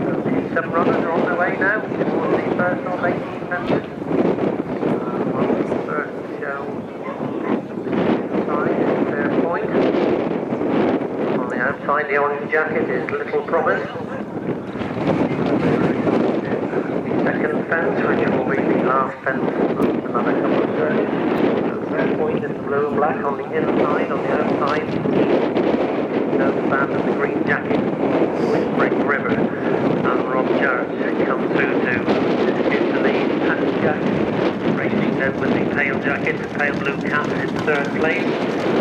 Okay, some runners are on their way now towards the first or 18 fences. First show inside is Fair Point. On the outside, the orange jacket is Little Promise. The second fence, which will be the last fence of another couple of circuits. Fair Point is blue and black on the inside, on the outside. No band of the green jacket, Whispering River, and Rob Jarrett come through to dispute the lead. Pat Jack racing then with the pale jacket, the pale blue cap in third place.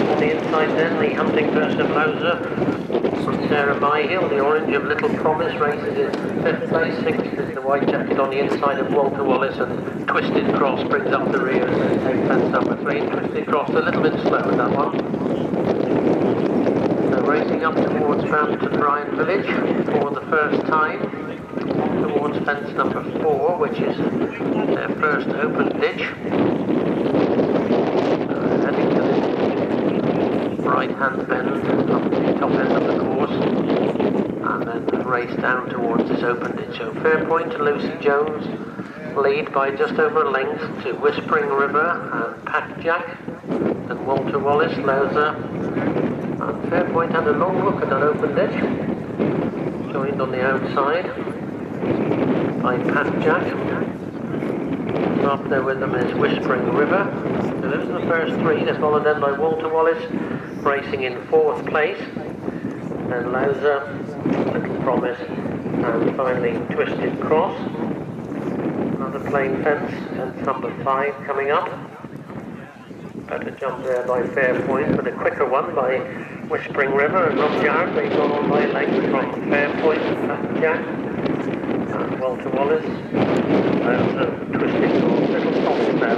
On the inside then, the Hunting Burst of Loza from Sarah Myhill. The orange of Little Promise races in fifth place. Sixth is the white jacket on the inside of Walter Wallace, and Twisted Cross brings up the rear as they take fence number 3. Twisted Cross a little bit slow in that one. Racing up towards Brampton Bryan Village for the first time, towards fence number 4, which is their first open ditch. Heading to the right-hand bend up the top end of the course, and then race down towards this open ditch. So Fairpoint and Lucy Jones lead by just over a length to Whispering River and Pack Jack, and Walter Wallace, Loza. And Fairpoint had a long look at that open ditch, joined on the outside by Pat Jack. Up there with them is Whispering River. So those are the first 3. They're followed then by Walter Wallace, racing in 4th place. Then Loza, Little Promise, and finally Twisted Cross. Another plain fence, fence number 5 coming up. Better jump there by Fairpoint, but a quicker one by Whispering River and Rob Jarrett. They've gone on by length from Fairpoint to Pat Jack and Walter Wallace. There's a Twisted Cross, Little Promise now.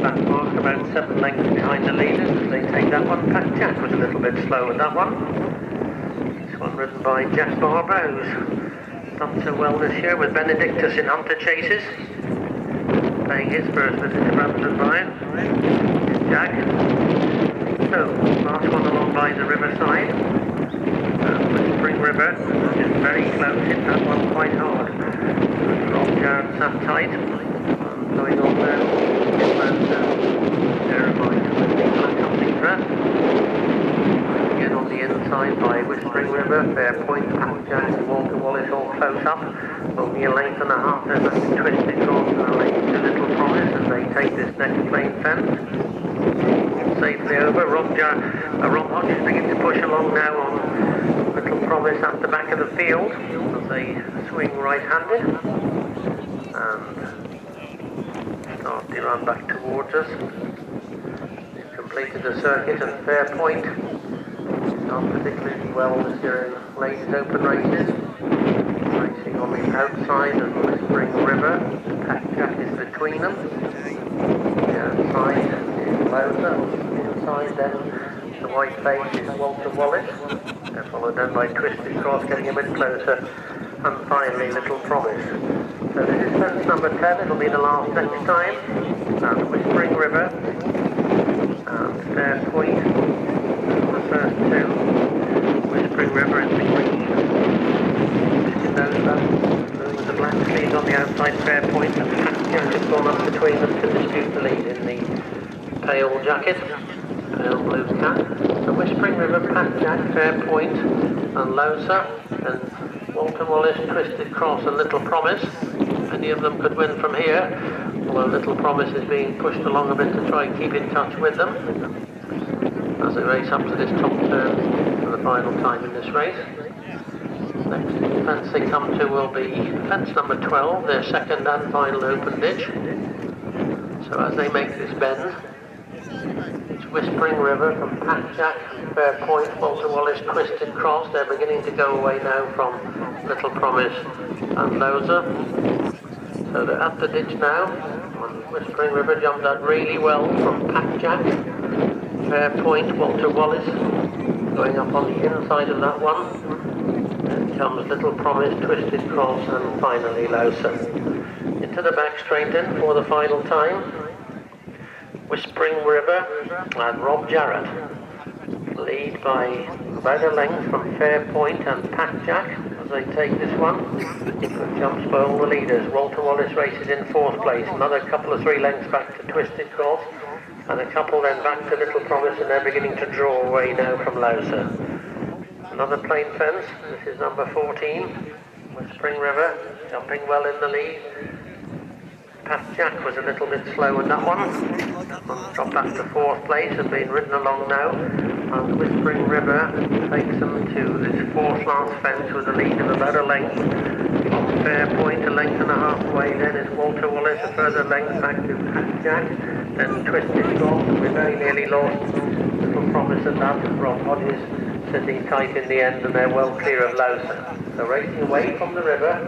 Back mark about 7 lengths behind the leaders as they take that one. Pat Jack was a little bit slow in that one. This one ridden by Jack Barber, who's done so well this year with Benedictus in Hunter Chases. Paying his first visit to Brampton Bryan. Jack. So, last one along by the riverside. Whispering River is very close, hit that one quite hard. Rob Jarrett sat tight. Going on now, inland Jeremiah with the black hunting dress. Again on the inside by Whispering River, Fairpoint, Pat Jack and Walter Wallace all close up. Only a length and a half there, but Twisted Cross and a length to Little Promise as they take this next plain fence. Safely over. Rob Hodge is beginning to push along now on Little Promise at the back of the field as they swing right-handed and start to run back towards us. They've completed the circuit and Fairpoint is not particularly well this year in ladies open races. Racing on the outside of Whispering River. Pack Jack is between them. The outside is Loza. Inside then the white face is Walter Wallace. They're followed then by Twisted Cross getting a bit closer, and finally Little Promise. So this is fence number 10, it'll be the last next time. And Whispering River and Fairpoint, the first 2. Whispering River in the green. Moving the black sleeves on the outside, Fairpoint, and Pat Jack has gone up between them to dispute the lead in the pale jacket, pale blue cap. So Whispering River, Pat Jack, Fairpoint and Loza, and Walter Wallace, Twisted Cross and Little Promise. Any of them could win from here, although Little Promise is being pushed along a bit to try and keep in touch with them as they race up to this top turn for the final time in this race. Next fence they come to will be fence number 12, their second and final open ditch. So as they make this bend, it's Whispering River from Pat Jack and Fairpoint, Walter Wallace, Twisted Cross. They're beginning to go away now from Little Promise and Loza. So they're at the ditch now. Whispering River jumped out really well from Pat Jack. Fairpoint, Walter Wallace going up on the inside of that one. Then comes Little Promise, Twisted Cross and finally Loza. Into the back straight in for the final time. Whispering River and Rob Jarrett lead by about a length from Fairpoint and Pat Jack as they take this one. Good jumps by all the leaders. Walter Wallace races in 4th place. Another couple of 3 lengths back to Twisted Cross. And a couple then back to Little Promise, and they're beginning to draw away now from Louser. Another plain fence. This is number 14. Whispering River jumping well in the lead. Pat Jack was a little bit slow in that one. That one dropped back to 4th place and been ridden along now. And Whispering River takes them to this 4th last fence with a lead of about a length. From Fairpoint, a length and a half away. Then is Walter Wallace, a further length back to Pat Jack. Then Twisted Cross. We very nearly lost Little Promise at that. Rob Hodges sitting tight in the end, and they're well clear of Louser. So racing away from the river.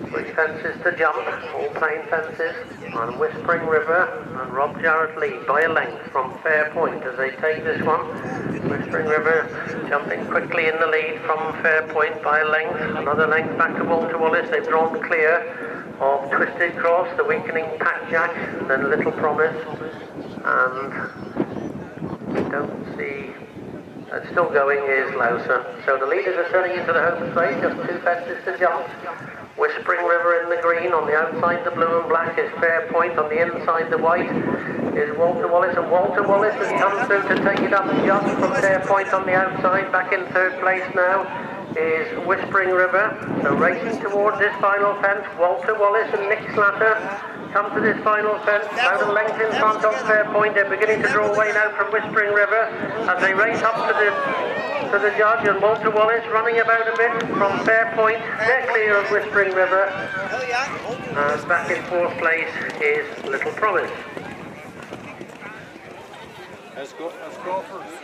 3 fences to jump, all plain fences, and Whispering River and Rob Jarrett lead by a length from Fairpoint as they take this one. Whispering River jumping quickly in the lead from Fairpoint by a length. Another length back to Walter Wallace. They've drawn clear of Twisted Cross, the weakening Pat Jack, and then Little Promise. And we don't see... still going is Louser. So the leaders are turning into the home straight, just 2 fences to jump. Whispering River in the green, on the outside the blue and black is Fairpoint, on the inside the white is Walter Wallace, and Walter Wallace has come through to take it up just from Fairpoint on the outside. Back in 3rd place now is Whispering River. So racing towards this final fence, Walter Wallace and Nick Slatter come to this final fence, about a length in front of Fairpoint. They're beginning to draw away now from Whispering River as they race up to the judge, and Walter Wallace running about a bit from Fairpoint. They're clear of Whispering River. And back in 4th place is Little Promise. Let's go first. Go first.